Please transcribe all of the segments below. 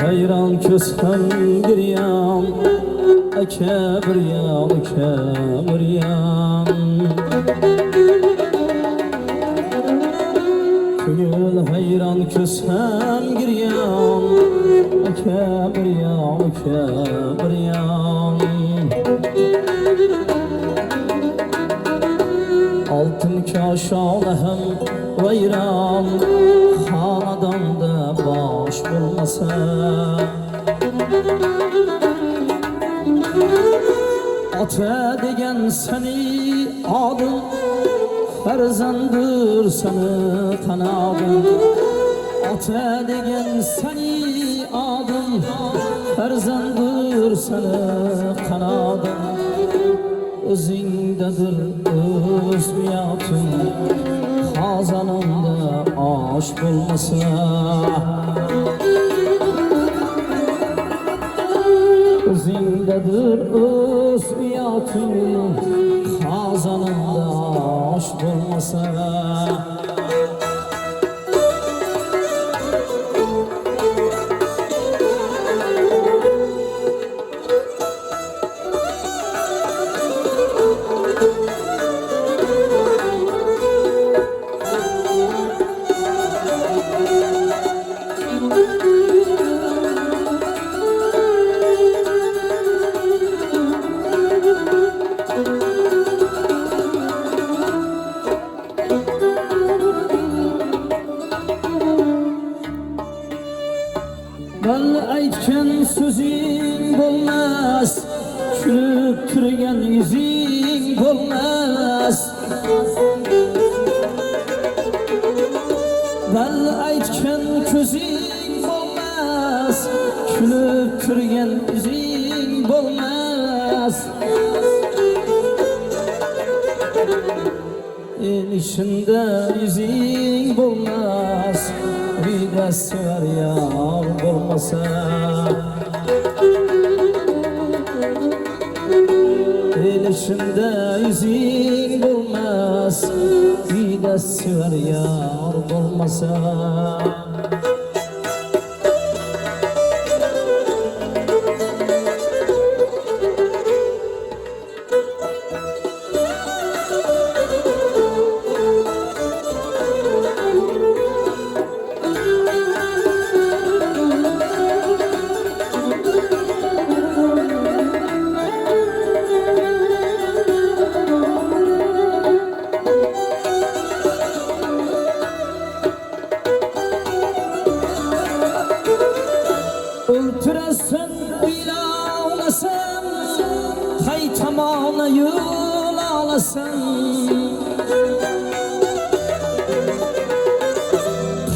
hayron ko'zim giryan aka bir yan ko'ngil hayron ko'zim giryan aka bir yan altın kaşalahım vayron xonadonda bosh bo'lmasa ota degan seni odam farzandir seni qanodim ota degan seni odam farzandir seni qanodim o'zingdadir o'z niyatim xazonamda osh bo'lmasa o'zingdadir o'z niyatim xazonamda osh bo'lmasa bal aytgan so'zing bo'lmas kulib turgan yuzing bo'lmas bal aytgan ko'zing bo'lmas kulib turgan yuzing bo'lmas el ishinde yuzing bo'lmas uyda sevar yor bo'lmasa el ishinde yuzing bo'lmas uyda sevar yor bo'lmasa o'ltirasan o'ylaolasan qay tomona yo'l olasan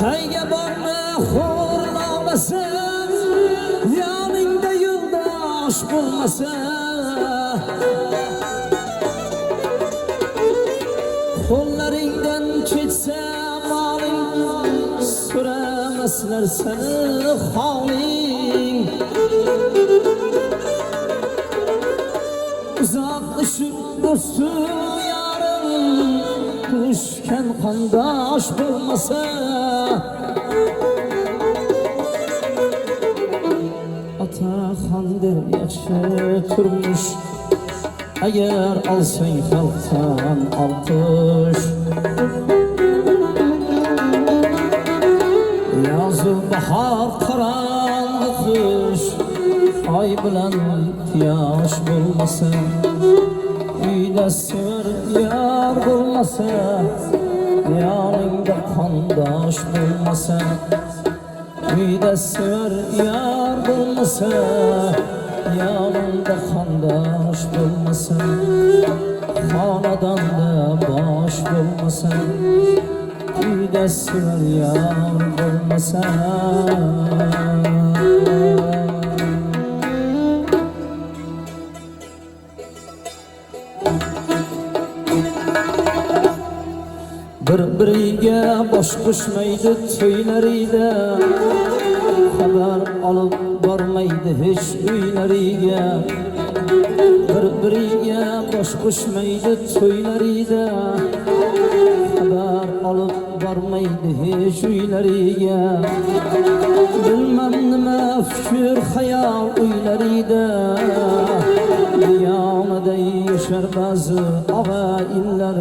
qayga borma xo'rlaolasan yoningda yo'ldosh bo'lmasa qo'llaringdan ketsa moling so'ramaslar seni holing uzoqlashib do'stu yorim qushgan qondosh bo'lmasa otaxon der yaxshi turmush agar olsang xalqdan olqish yozu bahor qorong'i qish oy bilan quyosh bo'lmasa uyda sevar yor bo'lmasa yoningda qondosh bo'lmasa uyda sevar yor bo'lmasa yoningda qondosh bo'lmasa xonadonda bosh bo'lmasa uyda sevar yor bo'lmasa bir-biriga bosh qo'shmaydi to'ylarida xabar olib bormaydi hech uylariga bir-biriga bosh qo'shmaydi to'ylarida xabar olib bormaydi hech uylariga. Bilmem nima fikr xayol uylarida, diyonada yashar ba'zi og'a-inlar.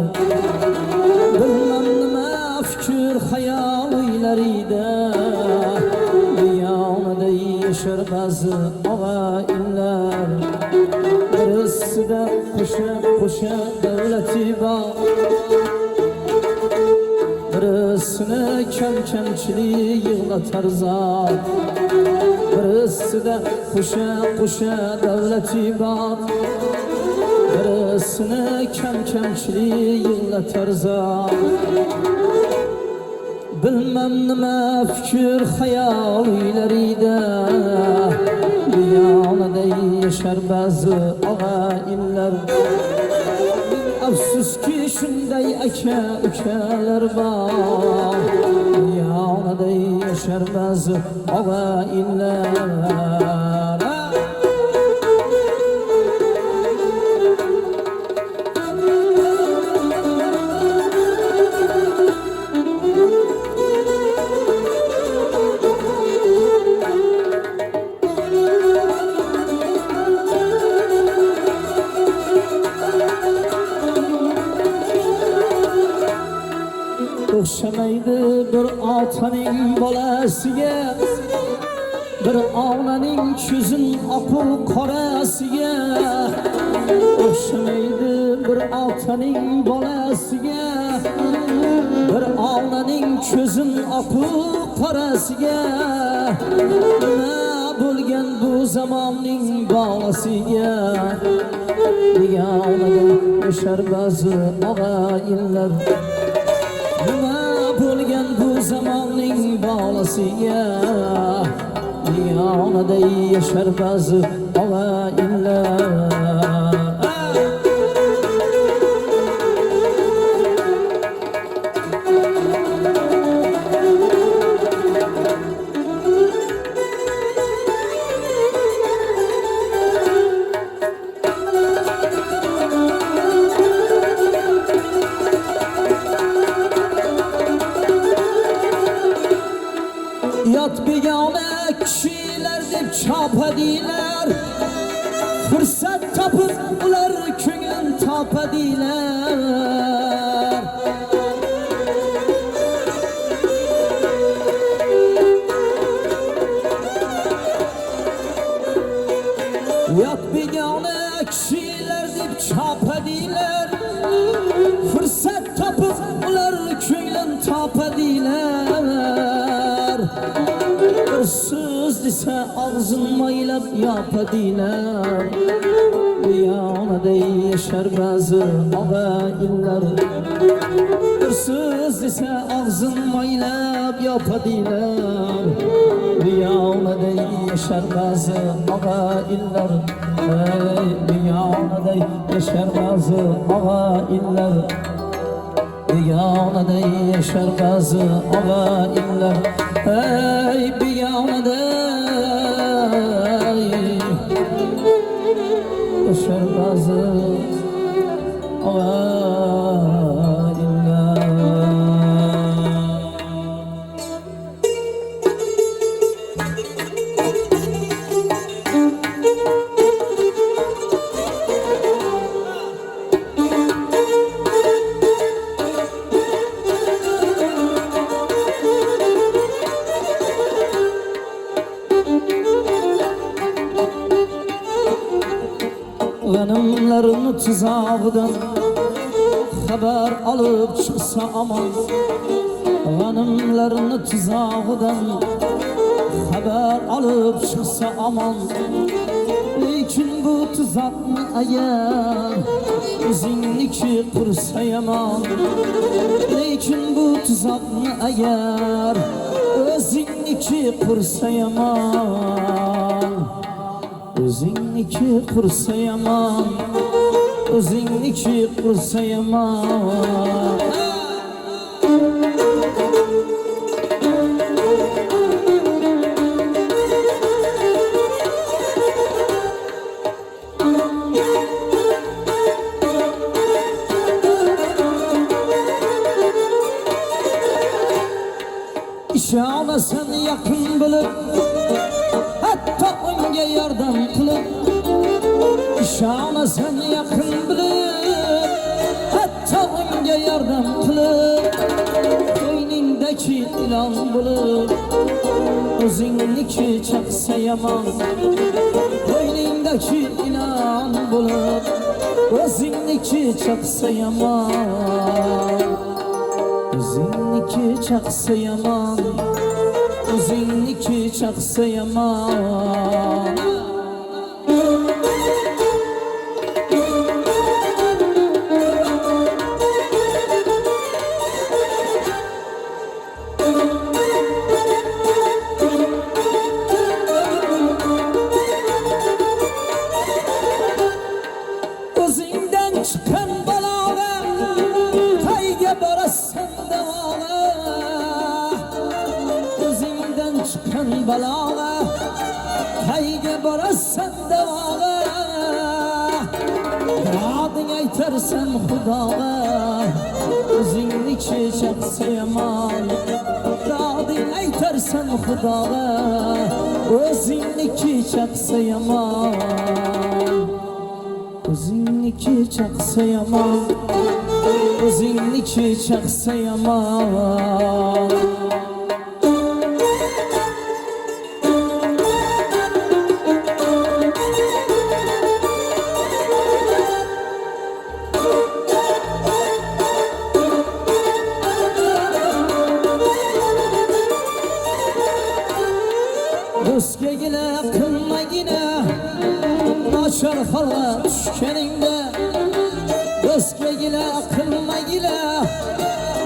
Bilmem nima fikr xayol uylarida, diyonada yashar ba'zi og'a-inlar. Birisida qo'sha davlati bor, birisini kamchilik yig'latar zot. Birisida qo'sha davlati bor, birisini kamchilik yig'latar zot. Bilmem nima fikr xayol uylarida, diyonada yashar ba'zi og'a-inlar. Afsuski shunday aka ukalar bor, diyonada yashar ba'zi og'a-inlar. O'xshamaydi bir otaning bolasiga, bir onaning ko'zin oqu qorasiga. O'xshamaydi bir otaning bolasiga, bir onaning ko'zin oqu qorasiga. Nima bo'lgan bu zamonning bolasiga, diyonada yashar ba'zi og'a-inlar. Nima bo'lgan bu zamonning bolasiga, diyonada yashar ba'zi og'a-inlar. Yot begona kishilar deb chopadilar, fursat topib ular ko'nglim topadilar. Yot begona kishilar deb chopadilar, fursat topib ular ko'nglim topadilar. Bir söz dese ağzın maylab yapadilar, diyonada yashar ba'zi og'a-inlar. Bir söz dese ağzın maylab yapadilar, diyonada yashar ba'zi og'a-inlar. Ey diyonada yashar ba'zi og'a-inlar, diyonada yashar ba'zi og'a-inlar. Ey diyonada yashar ba'zi og'a-inlar. G'animlarni tuzog'idan xabar olib chiqsa aman, g'animlarni tuzog'idan xabar olib chiqsa aman. Lekin bu tuzoqni agar o'zingniki qursa yomon, lekin bu tuzoqni agar o'zingniki qursa yomon. O'zingniki qursa yomon, o'zingniki qursa yomon. İşanasan yakın bilip hatta onga yordam qilib İşanasan yakın bilip hatta onga yordam qilib Ko'nglingdagi ilon bo'lib o'zingniki chaqsa yomon Ko'nglingdagi ilon bo'lib o'zingniki chaqsa yomon O'zingniki chaqsa yomon O'zingniki chaqsa yomon O'zingdan chiqqan balog'a qayga borasan davoga O'zingdan chiqqan balog'a qayga borasan davoga Dading aytarsan xudoga o'zingniki chaqsa yomon Dading aytarsan xudoga o'zingniki chaqsa yomon O'zingniki chaqsa yomon O'zingniki chaqsa yomon Do'stga gila qilmagina Nochor holga tushganingda Do'stga gila qilmagina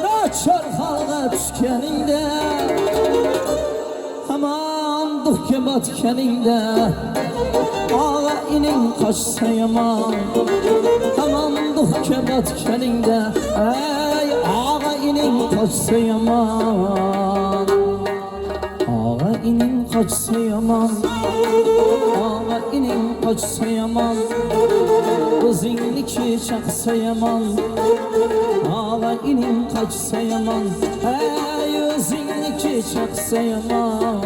Nochor holga tushganingda Hamon duhga botganingda Og'a ining qochsa yomon Hamon duhga botganingda Ey og'a ining qochsa yomon Og'a ining qochsa yomon Og'a ining qochsa yomon O'zingniki chaqsa yomon Og'a ining qochsa yomon Ey o'zingniki chaqsa yomon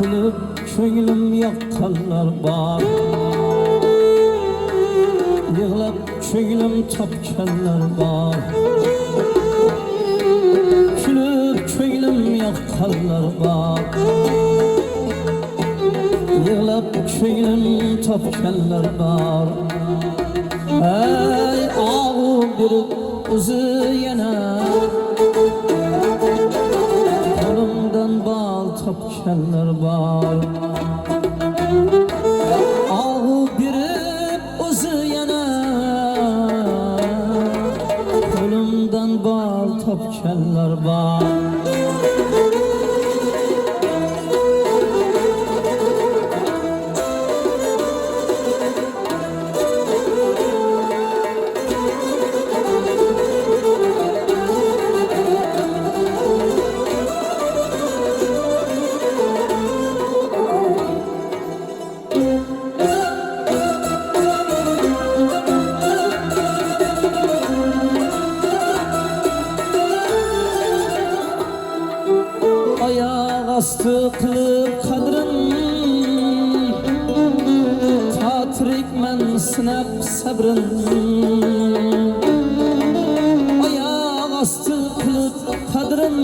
Kulib ko'nglim yoqqanlar bor Yig'lab ko'nglim topganlar bor Kulib ko'nglim yoqqanlar bor Yig'lab ko'nglim topganlar bor Ey og'u bir o'zi yana Qo'limdan bal topganlar bor Og'u berib o'zi yana Qo'limdan bal topganlar bor Astı qilib qadrim Tatrikman sinab sabrim Oyoq astı qilib qadrim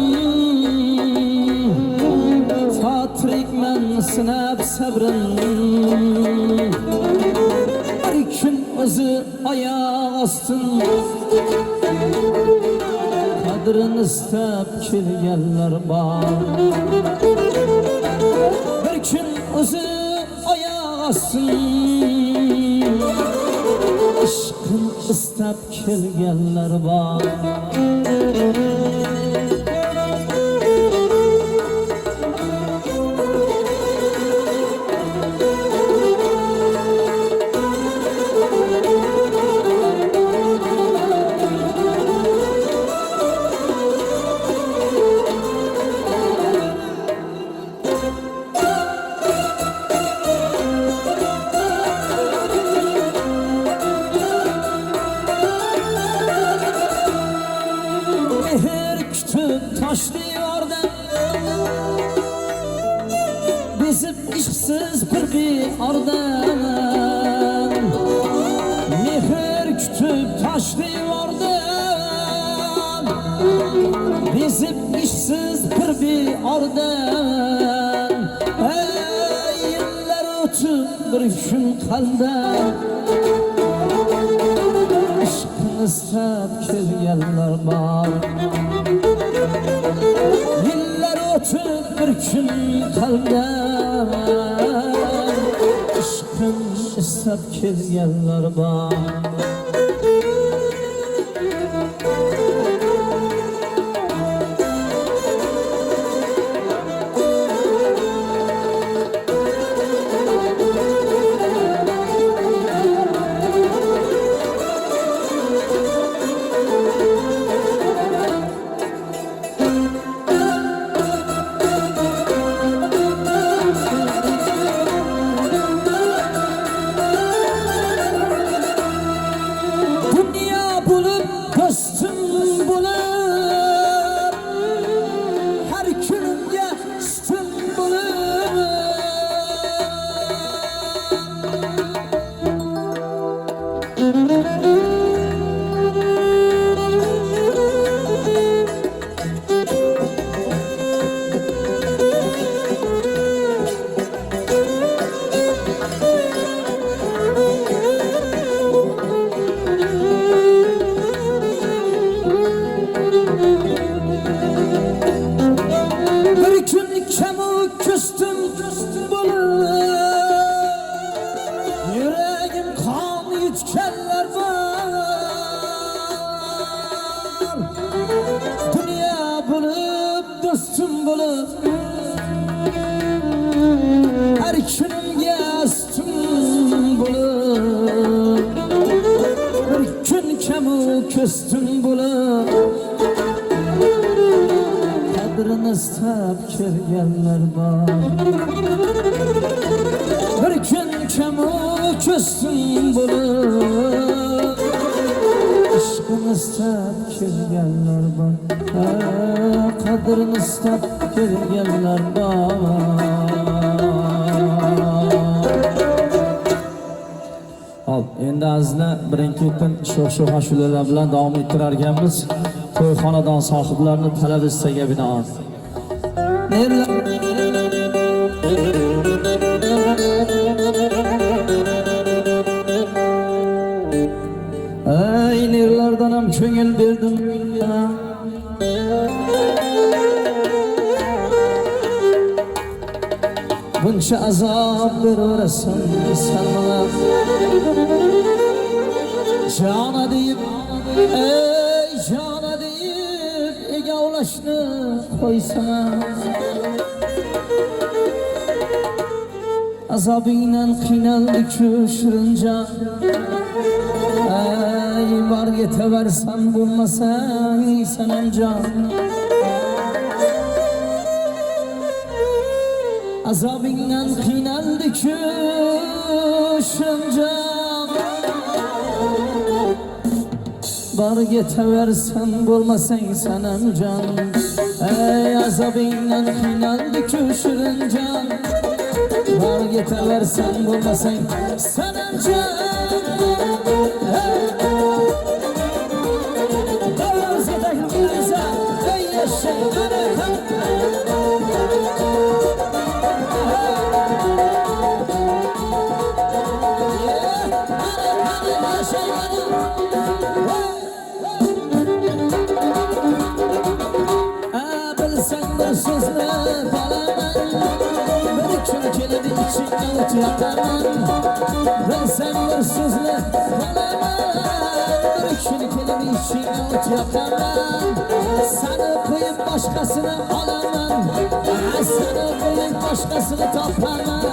Tatrikman sinab sabrim Bir kun o'zi oyoq ostin Qadrini istab kelganlar bor Bir kun o'zi oyoq ostin ishqin istab kelganlar bor. Mehr kütüp taşlı yordan bizim işsiz bir ardan. Mehr kütüp taşlı yordan bizim işsiz bir ardan. Ey yıllar ötüp bir gün kaldı istab kelganlar bor. Yillar o'tib bir kun qalbdan ishqin istab kelganlar bor. Yüreğim kan yutkenler var. Dünya bulup dostum bulup her günümge üstüm bulup bir gün kemu küstüm bulup kadrini istab kelganlar bor. Bir gün kemu küstüm bulup ishqini istab kelganlar bor. Qadrini istab kelganlar bor. Hop, endi azizlar birin-ketin sho'x-sho'x ashulalar bilan davom ettirar ekanmiz. To'yxonadon sohiblarining talab istagiga binoan. Ey nerlardan ham ko'ngil berdim buncha azob beraverasan sen bana. Jona deyip, ey jona deyip egavlashni qo'ysam, azobingdan qiynaldik shu shirinjon. Ey bor yetaversan bo'lmasang sanamjon. Azobingdan qiynaldik shu shirinjon. Bor yetaversan bo'lmasang sanamjon. Ey azobingdan qiynaldik shu shirinjon. Bor yetaversan bo'lmasang sanamjon. Ben sen bir sözle ishingga o't yoqaman. Seni qo'yib boshqasini olaman. Seni qo'yib boshqasini topaman.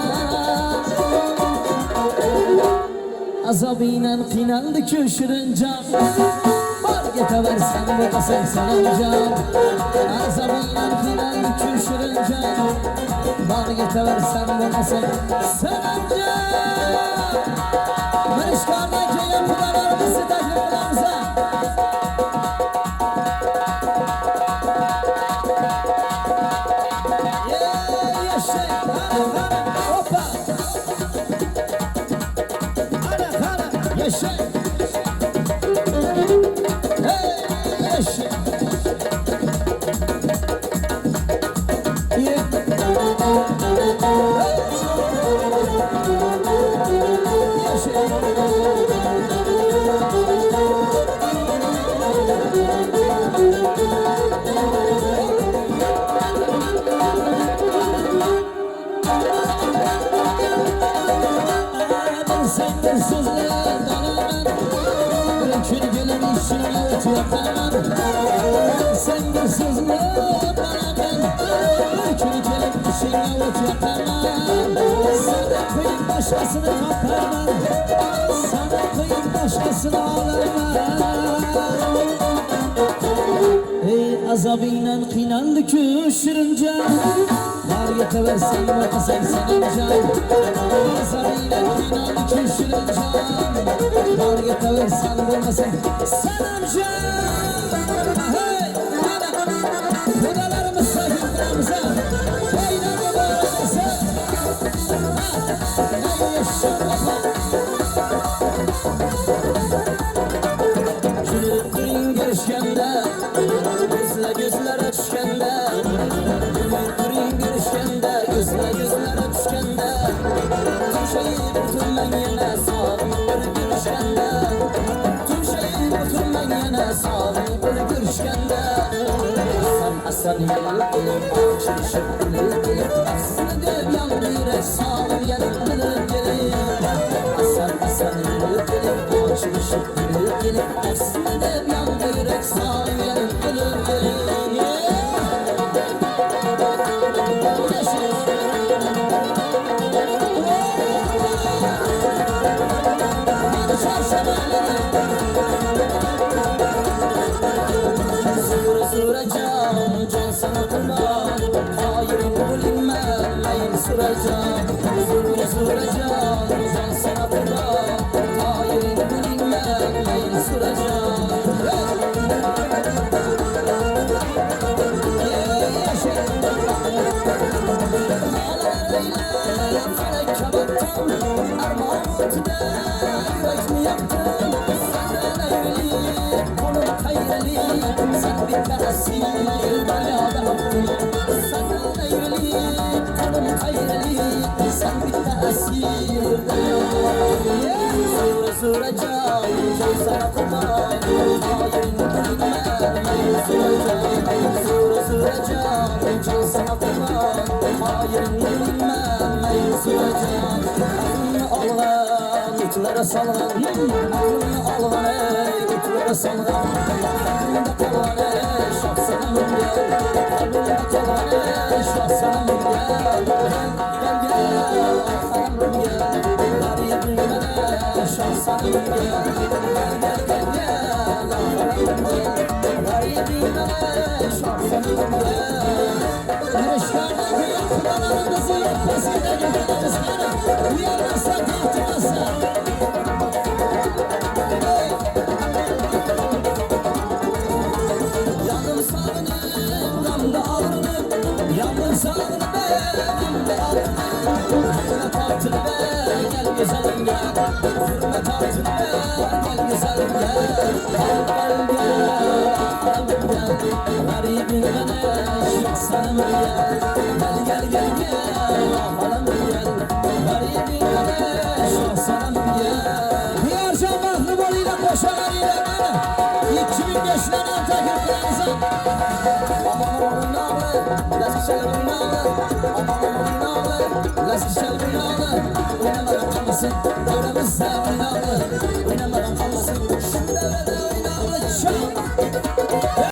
Azobingdan qiynaldi-ku shirin jon. Bor ketaversan bo'lmasang sanamjon. Azobingdan qiynaldi-ku shirin jon. Bor ketaversan bo'lmasang sanamjon. Mirishkordan kelgan xudolarimizni taklif qilamiz. Başkasını kaparman, sana kıyım başkasını ağlarman. Ey azabıyla qiynaldi-ku shirin jon. Var yetaversen bo'lmasang sanamjon. Azabıyla qiynaldi-ku shirin jon. Var yetaversan bo'lmasang sanamjon. Hey, mana xudolarimiz sayfimiz. Haydarga boramiz. Kulüplerin görüşkende, gözlere düşkende. Kulüplerin görüşkende, gözlere düşkende. Tüm şeyi bitirmen yine sağlık bir görüşkende. Tüm şeyi bitirmen yine sağlık bir görüşkende. Hasan yıllık, şaşıp yıllık, aslında döv yandı yürek sağlık yanıp yıllık gelip. Hasan yıllık, şaşıp yıllık gelip, aslında döv yandı yürek sağlık yanıp yıllık gelip. Can sana kurban, hayırın bilinmez, mayın süreceğim. Süreceğim, can sana kurban, hayırın bilinmez, mayın süreceğim. Ağlarıyla felek kapattım, armağanıda yürekmi yaktım. Senden eğrilip, konum kayrelip, sen bir tanesi. Süreceğim, can sana kurban, hayırın bilinmez, mayın süreceğim. Süreceğim, can sana kurban, hayırın bilinmez, mayın süreceğim. Aklını algan, yutulara salgan, aklını algan ey, yutulara salgan. Aklında kalan ey, şah sana mürgel, aklında kalan ey, şah sana mürgel. Gel gel, aklım gel, bari bilmene. Şah sana gel, gel gel gel, aklım gel, bari bilmene. Şah sana gel. Yarışlardan gelen kudalarımızı yetmesine göndeririz bana. Uyanırsa tahtımızı. Yandım sağınım, damda alınım. Yandım sağınım benim de alınım. Hürmet altın be, gel güzelim gel. Hürmet altın be, gel güzelim gel. Gel gel gel, alım gel. Garibim bana, şah sana gel. Gel gel gel gel, alım gel. Garibim bana, şah sana gel. Diyarcan Mahluboluyla koşalarıyla bana 2005'len Antakya Kıramıza. Babamın oynalı, lasişel oynalı. Babamın oynalı, lasişel oynalı. Oynamadan kalmasın, dönemizde oynalı.